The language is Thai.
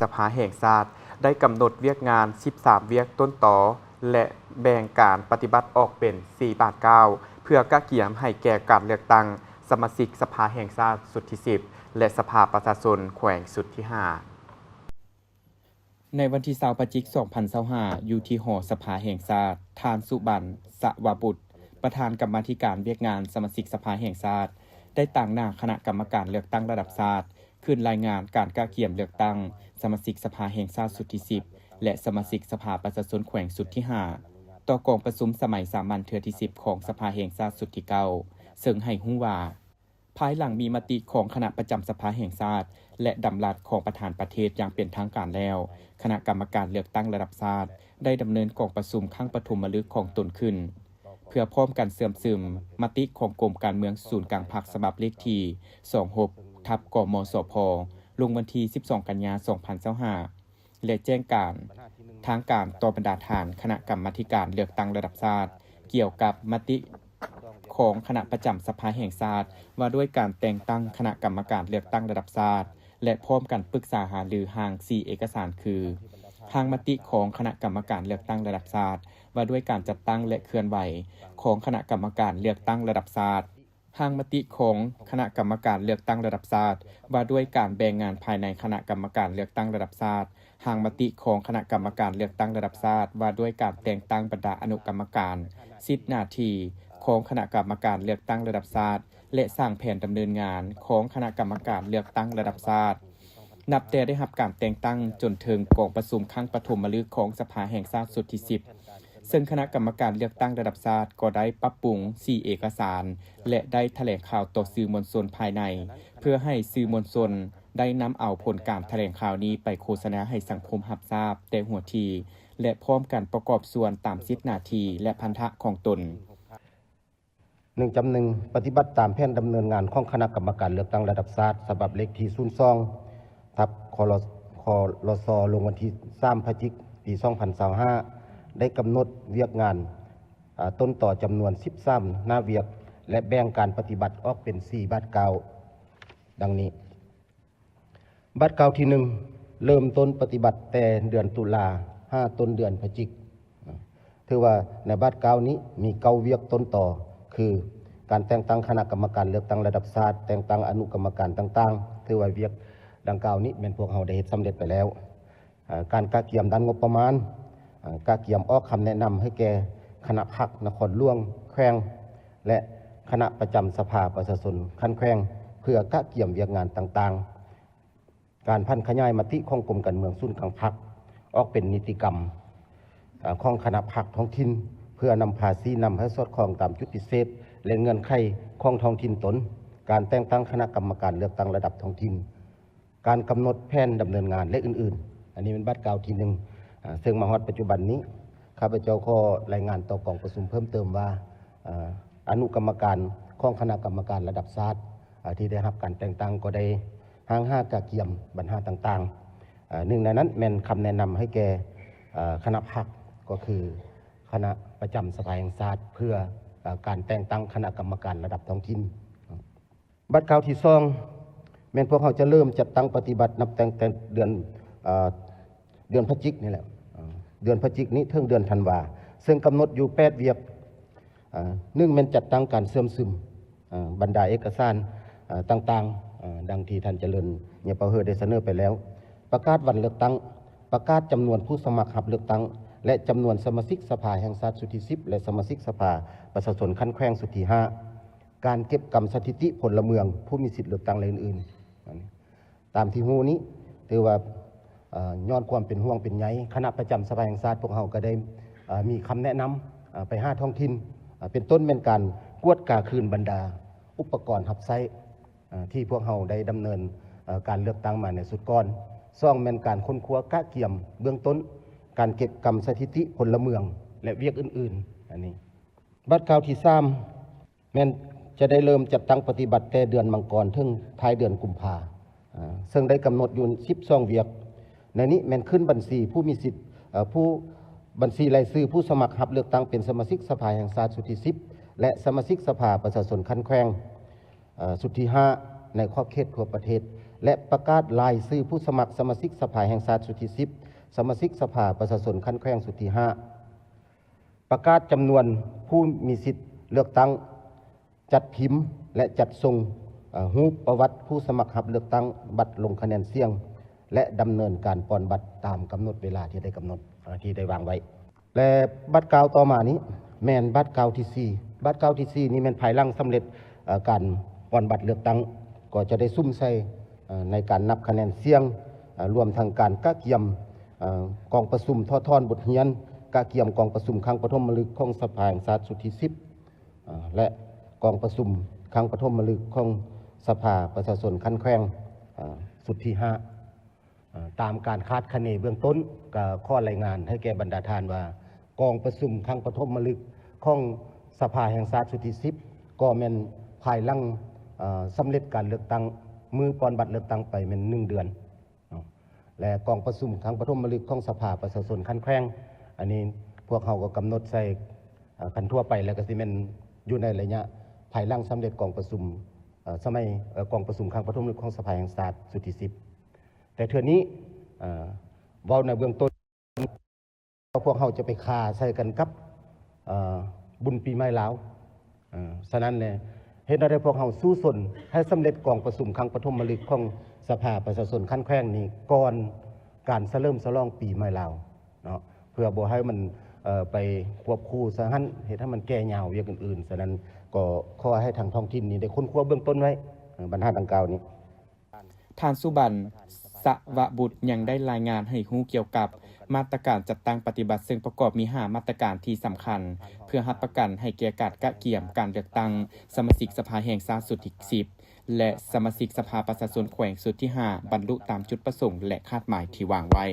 สภาแห่งชาติได้กำหนดเวียกงาน 13 เวียกต้นต่อและแบ่งการปฏิบัติออกเป็น 4 บาท 9 เพื่อกะเกียมให้แก่การเลือกตั้งสมาชิกสภาแห่งชาติสุดที่ 10 และสภาประชาชนแขวงสุดที่ 5 ในวันที่20พฤศจิกายน2025อยู่ที่หอสภาแห่งชาติทานสุบันสวบุตรประธานกรรมาธิการเวียกงานสมาชิกสภาแห่งชาติได้ตั้งหน้าคณะกรรมการเลือกตั้งระดับชาติขึ้นรายงานการกะเกียมเลือกตั้งสมาชิกสภาแห่งชาติสุดที่ 10 และสมาชิกสภาประชาชนแขวงสุดที่ 5 ต่อกองประชุมสมัยสามัญเทื่อที่ 10 ของสภาแห่งชาติสุดที่ 9 ซึ่งให้ฮู้ว่าภายหลังมีมติของคณะประจำสภาแห่งชาติและดำรัสของประธานประเทศอย่างเป็นทางการแล้วคณะกรรมการเลือกตั้งระดับชาติได้ดำเนินกองประชุมครั้งปฐมฤกษ์ของตนขึ้นเพื่อพร้อมกันเสื่อมซึมมติของกรมการเมืองศูนย์กลางพรรคฉบับเลขที่26/กมสพลงวันที่12กันยายน2025และแจ้งการทางการต่อบรรดาฐานคณะกรรมาธิการเลือกตั้งระดับชาติเกี่ยวกับมติของคณะประจำสภาแห่งชาติว่าด้วยการแต่งตั้งคณะกรรมการเลือกตั้งระดับชาติและพร้อมกันปรึกษาหารือห่าง4เอกสารคือทางมติของคณะกรรมการเลือกตั้งระดับชาติว่าด้วยการจัดตั้งและเคลื่อนไหวของคณะกรรมการเลือกตั้งระดับชาติทางมติของคณะกรรมการเลือกตั้งระดับชาติว่าด้วยการแบ่งงานภายในคณะกรรมการเลือกตั้งระดับชาติทางมติของคณะกรรมการเลือกตั้งระดับชาติว่าด้วยการแต่งตั้งบรรดาอนุกรรมการสิทธิหน้าที่ของคณะกรรมการเลือกตั้งระดับชาติและสร้างแผนดำเนินงานของคณะกรรมการเลือกตั้งระดับชาตินับแต่ได้รับการแต่งตั้งจนถึงกองประชุมครั้งปฐมฤกษ์ของสภาแห่งชาติสุดที่ 10 ซึ่งคณะกรรมการเลือกตั้งระดับชาติก็ได้ปรับปรุง4เอกสารและได้แถลงข่าวต่อสื่อมวลชนภายในเพื่อให้สื่อมวลชนได้นำเอาผลการแถลงข่าวนี้ไปโฆษณาให้สังคมรับทราบแต่หัวทีและพร้อมกันประกอบส่วนตามสิทธิหน้าที่และพันธะของตน1.1 ปฏิบัติตามแผนดำเนินงานของคณะกรรมการเลือกตั้งระดับชาติฉบับเลขที่02/คลสลงวันที่3พฤศจิกายนปี2025ได้กำหนดเวียกงานต้นต่อจำนวน13หน้าเวียกและแบ่งการปฏิบัติออกเป็น4บาท 9ดังนี้บาท 9 ที่ 1เริ่มต้นปฏิบัติแต่เดือนตุลา5ต้นเดือนพฤศจิกถือว่าในบาท 9 นี้มี9เวียกต้นต่อคือการแต่งตั้งคณะกรรมการเลือกตั้งระดับชาติแต่งตั้งอนุกรรมการต่างๆถือว่าเวียกดังกล่าวนี้เป็นพวกเราได้เฮ็ดสำเร็จไปแล้วการกะเกียมด้านงบประมาณกะเกียมออกคำแนะนำให้แก่คณะพรรคนครหลวงแขวงและคณะประจำสภาประชาชนขั้นแขวงเพื่อกะเกียมเวียกงานต่างๆการพันขยายมติของกรมการเมืองศูนย์กลางพรรคออกเป็นนิติกรรมของคณะพรรคท้องถิ่นเพื่อนำภาษีนำให้สอดคล้องตามจุดพิเศษและเงื่อนไขของท้องถิ่นตนการแต่งตั้งคณะกรรมการเลือกตั้งระดับท้องถิ่นการกำหนดแผนดำเนินงานและอื่นๆอันนี้เป็นบาท 9 ที่ 1ซึ่งมาฮอดปัจจุบันนี้ข้าพเจ้าขอรายงานต่อกองประชุมเพิ่มเติมว่าอนุกรรมการของคณะกรรมการระดับชาติที่ได้รับการแต่งตั้งก็ได้ห่างห้ากะเกียมปัญหาต่างๆหนึ่งในนั้นแม่นคำแนะนำให้แก่คณะพรรคก็คือคณะประจำสภาแห่งชาติเพื่อการแต่งตั้งคณะกรรมการระดับท้องถิ่นบาท 9 ที่ 2แม่นพวกเขาจะเริ่มจัดตั้งปฏิบัตินับแต่เดือนพฤศจิกนี่แหละเดือนพฤศจิกนี้ถึงเดือนธันวาซึ่งกำหนดอยู่8เวียก1แม่นจัดตั้งการเสื่อมซึมบรรดาเอกสารต่างๆดังที่ท่านเจริญเนี่ยเปาเฮอได้เสนอไปแล้วประกาศวันเลือกตั้งประกาศจำนวนผู้สมัครรับเลือกตั้งและจำนวนสมาชิกสภาแห่งชาติสุดที่ 10และสมาชิกสภาประชาชนขั้นแขวงสุดที่5การเก็บกรรมสถิติพลเมืองผู้มีสิทธิเลือกตั้งและอื่นๆตามที่ฮู้นี้ถือว่าย้อนความเป็นห่วงเป็นใยคณะประจำสภาแห่งชาติพวกเราก็ได้มีคำแนะนำไป5ท้องถิ่นเป็นต้นเป็นการกวดกาคืนบรรดาอุปกรณ์รับใช้ที่พวกเราได้ดำเนินการเลือกตั้งมาในสุดก่อนซ่องเป็นการค้นคว้ากะเกียมเบื้องต้นการเก็บกรรมสถิติพลเมืองและเวียกอื่นๆอันนี้บาท 9 ที่ 3แม่นจะได้เริ่มจัดตั้งปฏิบัติแต่เดือนมังกรถึงท้ายเดือนกุมภาซึ่งได้กำหนดอยู่12เวียกในนี้แม่นขึ้นบัญชีผู้มีสิทธิ์ผู้บัญชีรายชื่อผู้สมัครรับเลือกตั้งเป็นสมาชิกสภาแห่งชาติสุดที่ 10และสมาชิกสภาประชาชนขั้นแขวงสุดที่ 5ในขอบเขตทั่วประเทศ และประกาศรายชื่อผู้สมัครสมาชิกสภาแห่งชาติสุดที่10สมาชิกสภาประชาชนขั้นแขวงสุดที่5ประกาศจำนวนผู้มีสิทธิ์เลือกตั้งจัดพิมพ์และจัดส่งรูปประวัติผู้สมัครรับเลือกตั้งบัตรลงคะแนนเสียงและดำเนินการปอนบัตรตามกำหนดเวลาที่ได้กำหนดที่ได้วางไว้และบัตรเก่าต่อมานี้แม่นบัตรเก่าที่4บัตรเก่าที่4นี่แม่นภายหลังสำเร็จการปอนบัตรเลือกตั้งก็จะได้ซุ่มใส่ในการนับคะแนนเสียงรวมทั้งการกะเกียมกองประชุมทอดทอนบทเรียนกะเกียมกองประชุมครั้งปฐมฤกษ์ของสภาแห่งชาติสุดที่10และกองประชุมครั้งปฐมฤกษ์ของสภาประชาชนขั้นแขวงสุดที่5ตามการคาดคะเนเบื้องต้นก็ข้อรายงานให้แก่บรรดาทานว่ากองประชุมครั้งปฐมฤกษ์ของสภาแห่งชาติสุดที่10ก็แม่นภายหลังสำเร็จการเลือกตั้งมือปอนบัตรเลือกตั้งไปเป็น1 เดือนและกองประชุมครั้งปฐมฤกษ์ของสภาประชาชนขั้นแขวงอันนี้พวกเขาก็กำหนดใส่คันทั่วไปแล้วก็สิแม่นอยู่ในระยะภายหลังสำเร็จกองประชุมสมัยกองประชุมครั้งปฐมฤกษ์ของสภาแห่งชาติสุดที่10แต่เทื่อนี้เว้าในเบื้องต้นพวกเขาจะไปคาใส่กันกับบุญปีใหม่ลาวฉะนั้นเนี่ยเห็นได้พวกเขาสู้สนให้สำเร็จกองประชุมครั้งปฐมฤกษ์ของสภาประชาชนขั้นแขวงนี้ก่อนการเริ่มฉลองปีใหม่ลาวเนาะเพื่อบ่ให้มันไปควบคู่ซะหั่นเฮ็ดให้มันแก่ยาวอย่างอื่นๆฉะนั้นก็ขอให้ทางท้องถิ่นนี้ได้ค้นคว้าเบื้องต้นไว้บรรทัดดังกล่าวนี้ท่านสุบันสวบุตรยังได้รายงานให้ฮู้เกี่ยวกับมาตรการจัดตั้งปฏิบัติซึ่งประกอบมี5มาตรการที่สำคัญเพื่อรับประกันให้แก่การกะเกี่ยมการเลือกตั้งสมาชิกสภาแห่งชาติสุดที่10และสมาชิกสภาประชาชนแขวงสุดที่5บรรลุตามจุดประสงค์และคาดหมายที่วางไว้